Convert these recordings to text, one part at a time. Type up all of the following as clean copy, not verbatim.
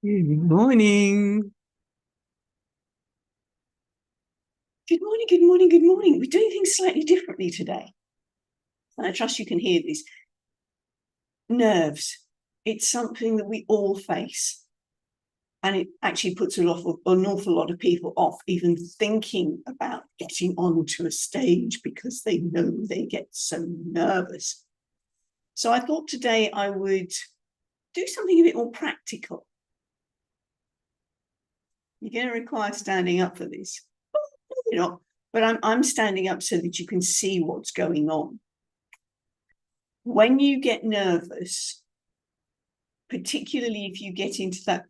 Good morning. Good morning, good morning, good morning. We're doing things slightly differently today. And I trust you can hear this. Nerves. It's something that we all face. And it actually puts an awful lot of people off even thinking about getting onto a stage because they know they get so nervous. So I thought today I would do something a bit more practical. You're going to require standing up for this. You're not, but I'm standing up so that you can see what's going on. When you get nervous, particularly if you get into that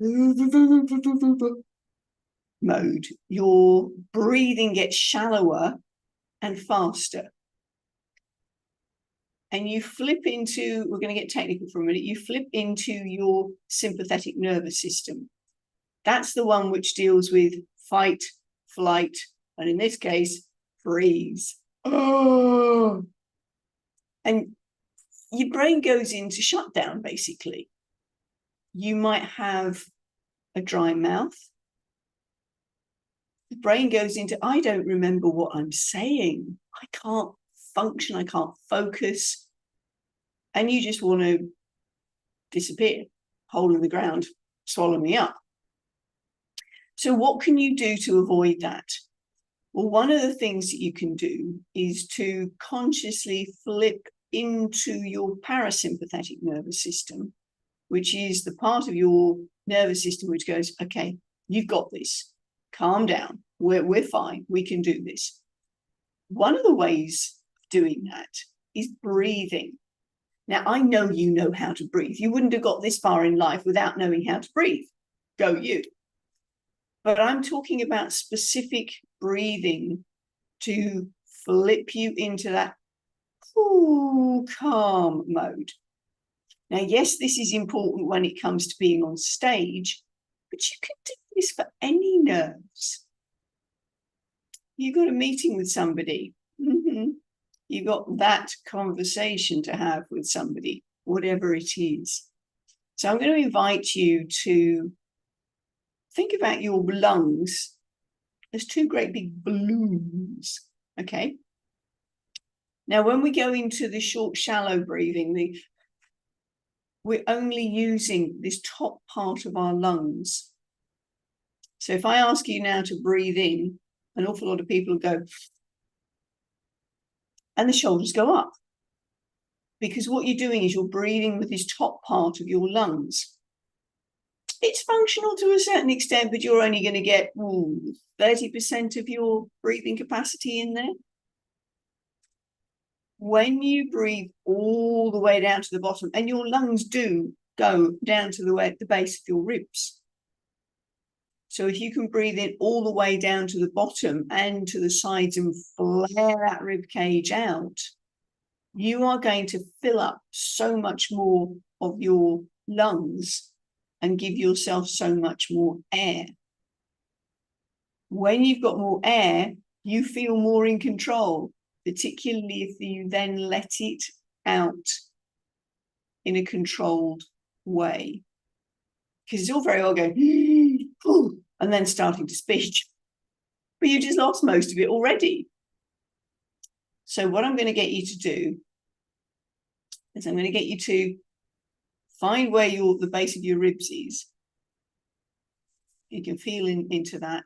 mode, your breathing gets shallower and faster. And you flip into, we're going to get technical for a minute, you flip into your sympathetic nervous system. That's the one which deals with fight, flight, and in this case, freeze. Oh. And your brain goes into shutdown, basically. You might have a dry mouth. The brain goes into, I don't remember what I'm saying. I can't function. I can't focus. And you just want to disappear, hole in the ground, swallow me up. So what can you do to avoid that? Well, one of the things that you can do is to consciously flip into your parasympathetic nervous system, which is the part of your nervous system which goes, okay, you've got this. Calm down. We're fine. We can do this. One of the ways of doing that is breathing. Now, I know you know how to breathe. You wouldn't have got this far in life without knowing how to breathe. Go you. But I'm talking about specific breathing to flip you into that cool, calm mode. Now, yes, this is important when it comes to being on stage, but you can do this for any nerves. You got a meeting with somebody. You got that conversation to have with somebody, whatever it is. So I'm going to invite you to think about your lungs as two great big balloons, okay? Now, when we go into the short, shallow breathing, we're only using this top part of our lungs. So if I ask you now to breathe in, an awful lot of people go, and the shoulders go up. Because what you're doing is you're breathing with this top part of your lungs. It's functional to a certain extent, but you're only going to get 30% of your breathing capacity in there. When you breathe all the way down to the bottom, and your lungs do go down to the base of your ribs. So if you can breathe in all the way down to the bottom and to the sides and flare that rib cage out, you are going to fill up so much more of your lungs and give yourself so much more air. When you've got more air, you feel more in control, particularly if you then let it out in a controlled way. Because it's all very well going, and then starting to speak. But you just lost most of it already. So what I'm going to get you to do is I'm going to get you to find where the base of your ribs is. You can feel into that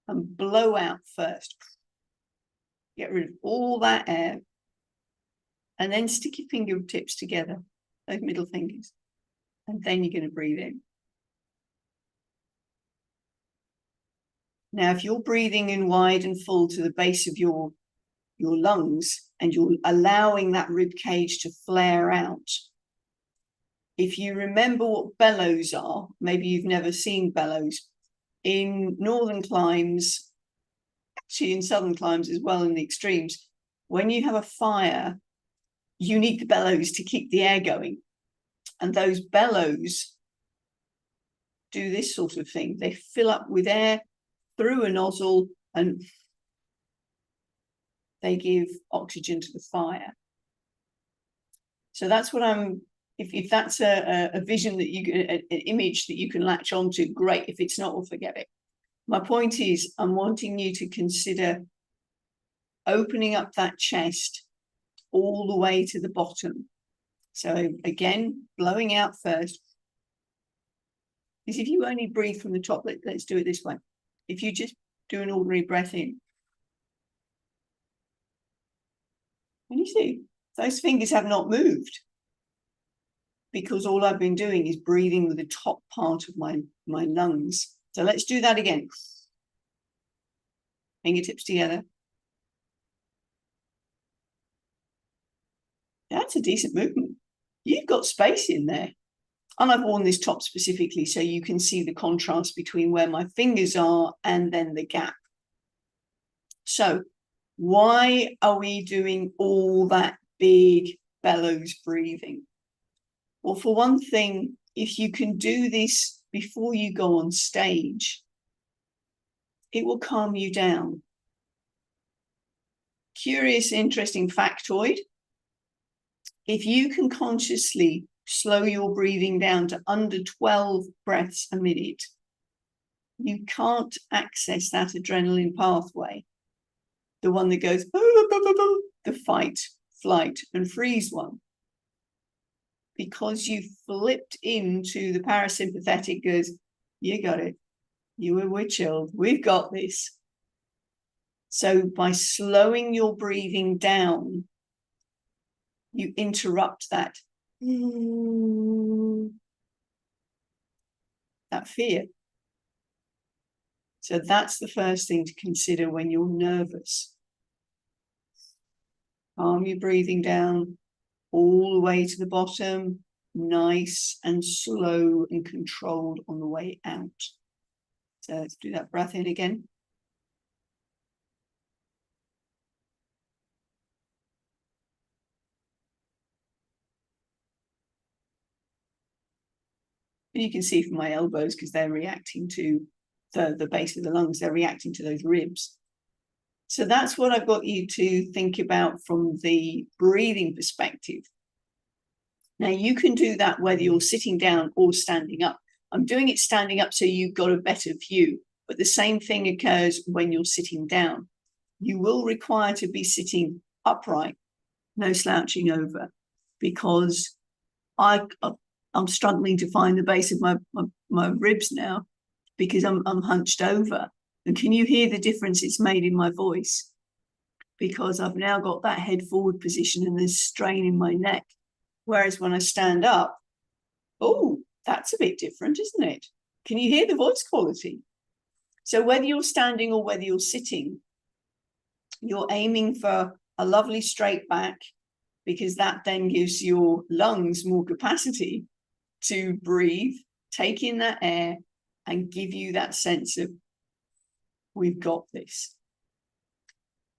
and blow out first. Get rid of all that air. And then stick your fingertips together, those middle fingers. And then you're going to breathe in. Now, if you're breathing in wide and full to the base of your lungs and you're allowing that rib cage to flare out, if you remember what bellows are, maybe you've never seen bellows, in northern climes, actually in southern climes as well in the extremes, when you have a fire, you need the bellows to keep the air going. And those bellows do this sort of thing. They fill up with air through a nozzle and they give oxygen to the fire. So that's what I'm If that's a vision that you can, an image that you can latch onto, great. If it's not, we'll forget it. My point is, I'm wanting you to consider opening up that chest all the way to the bottom. So again, blowing out first. Because if you only breathe from the top, let's do it this way. If you just do an ordinary breath in, and you see, those fingers have not moved, because all I've been doing is breathing with the top part of my lungs. So let's do that again. Fingertips together. That's a decent movement. You've got space in there. And I've worn this top specifically so you can see the contrast between where my fingers are and then the gap. So why are we doing all that big bellows breathing? Well, for one thing, if you can do this before you go on stage, it will calm you down. Curious, interesting factoid. If you can consciously slow your breathing down to under 12 breaths a minute, you can't access that adrenaline pathway, the one that goes, the fight, flight, and freeze one. Because you flipped into the parasympathetic goes, you got it. We're chilled. We've got this. So by slowing your breathing down, you interrupt that fear. So that's the first thing to consider when you're nervous. Calm your breathing down all the way to the bottom, nice and slow and controlled on the way out. So let's do that breath in again. And you can see from my elbows, because they're reacting to the base of the lungs, they're reacting to those ribs. So that's what I've got you to think about from the breathing perspective. Now, you can do that whether you're sitting down or standing up. I'm doing it standing up so you've got a better view, but the same thing occurs when you're sitting down. You will require to be sitting upright, no slouching over, because I'm struggling to find the base of my ribs now, because I'm hunched over. And can you hear the difference it's made in my voice? Because I've now got that head forward position and there's strain in my neck. Whereas when I stand up, oh, that's a bit different, isn't it? Can you hear the voice quality? So whether you're standing or whether you're sitting, you're aiming for a lovely straight back, because that then gives your lungs more capacity to breathe, take in that air, and give you that sense of, we've got this.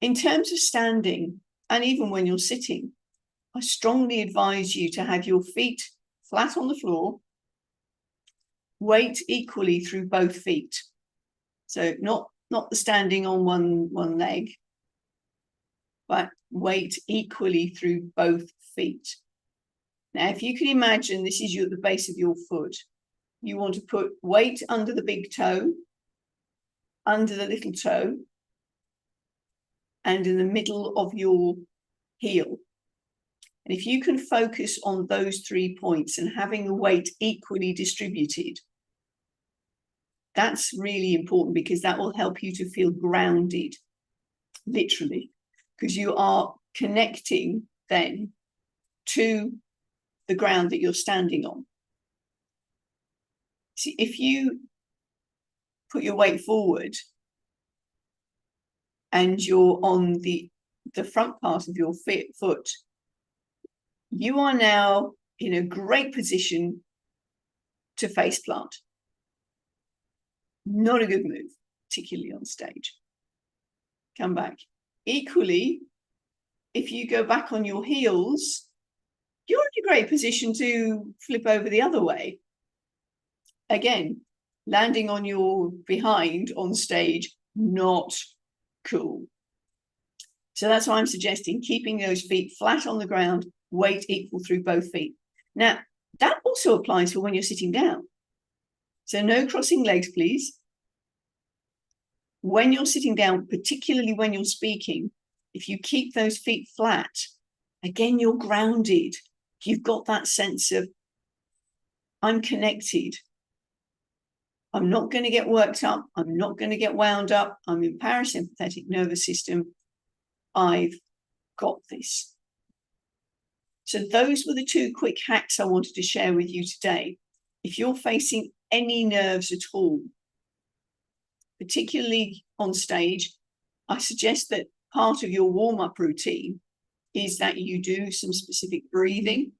In terms of standing, and even when you're sitting, I strongly advise you to have your feet flat on the floor, weight equally through both feet. So not the standing on one leg, but weight equally through both feet. Now, if you can imagine this is the base of your foot, you want to put weight under the big toe, under the little toe, and in the middle of your heel. And if you can focus on those 3 points and having the weight equally distributed, that's really important, because that will help you to feel grounded, literally, because you are connecting then to the ground that you're standing on. See, if you put your weight forward and you're on the front part of your foot, you are now in a great position to face plant. Not a good move, particularly on stage. Come back. Equally, if you go back on your heels, you're in a great position to flip over the other way. Again, landing on your behind on stage, not cool. So that's why I'm suggesting keeping those feet flat on the ground, weight equal through both feet. Now, That also applies for when you're sitting down. So no crossing legs, please. When you're sitting down, particularly when you're speaking, if you keep those feet flat, again, you're grounded. You've got that sense of, I'm connected. I'm not going to get worked up. I'm not going to get wound up. I'm in parasympathetic nervous system. I've got this. So those were the two quick hacks I wanted to share with you today. If you're facing any nerves at all, particularly on stage, I suggest that part of your warm-up routine is that you do some specific breathing.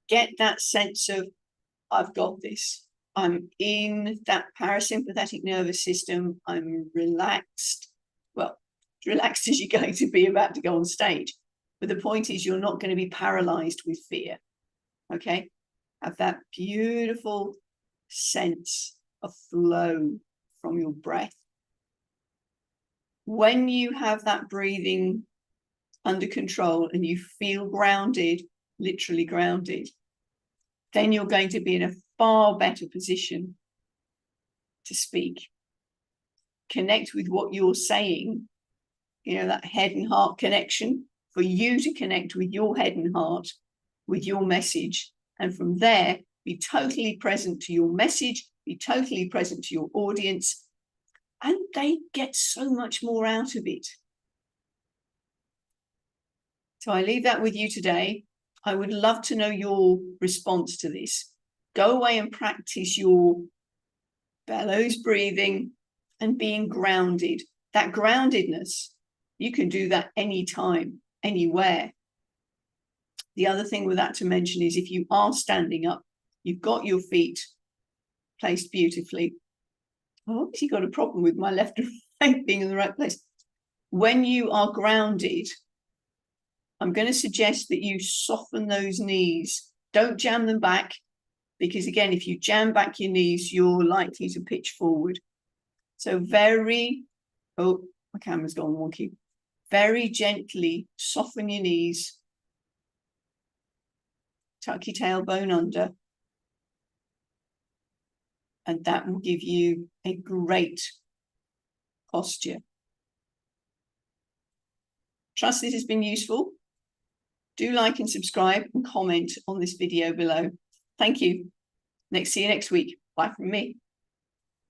Get that sense of, I've got this. I'm in that parasympathetic nervous system. I'm relaxed. Well, relaxed as you're going to be about to go on stage. But the point is, you're not going to be paralyzed with fear. Okay? Have that beautiful sense of flow from your breath. When you have that breathing under control and you feel grounded, literally grounded, then you're going to be in a far better position to speak. Connect with what you're saying, that head and heart connection, for you to connect with your head and heart, with your message. And from there, be totally present to your message, be totally present to your audience, and they get so much more out of it. So I leave that with you today. I would love to know your response to this. Go away and practice your bellows breathing and being grounded. That groundedness, you can do that anytime, anywhere. The other thing with that to mention is if you are standing up, you've got your feet placed beautifully. I've obviously got a problem with my left and right being in the right place. When you are grounded, I'm going to suggest that you soften those knees. Don't jam them back, because again, if you jam back your knees, you're likely to pitch forward. So my camera's gone wonky. Very gently soften your knees. Tuck your tailbone under. And that will give you a great posture. Trust this has been useful. Do like and subscribe and comment on this video below. Thank you. See you next week. Bye from me.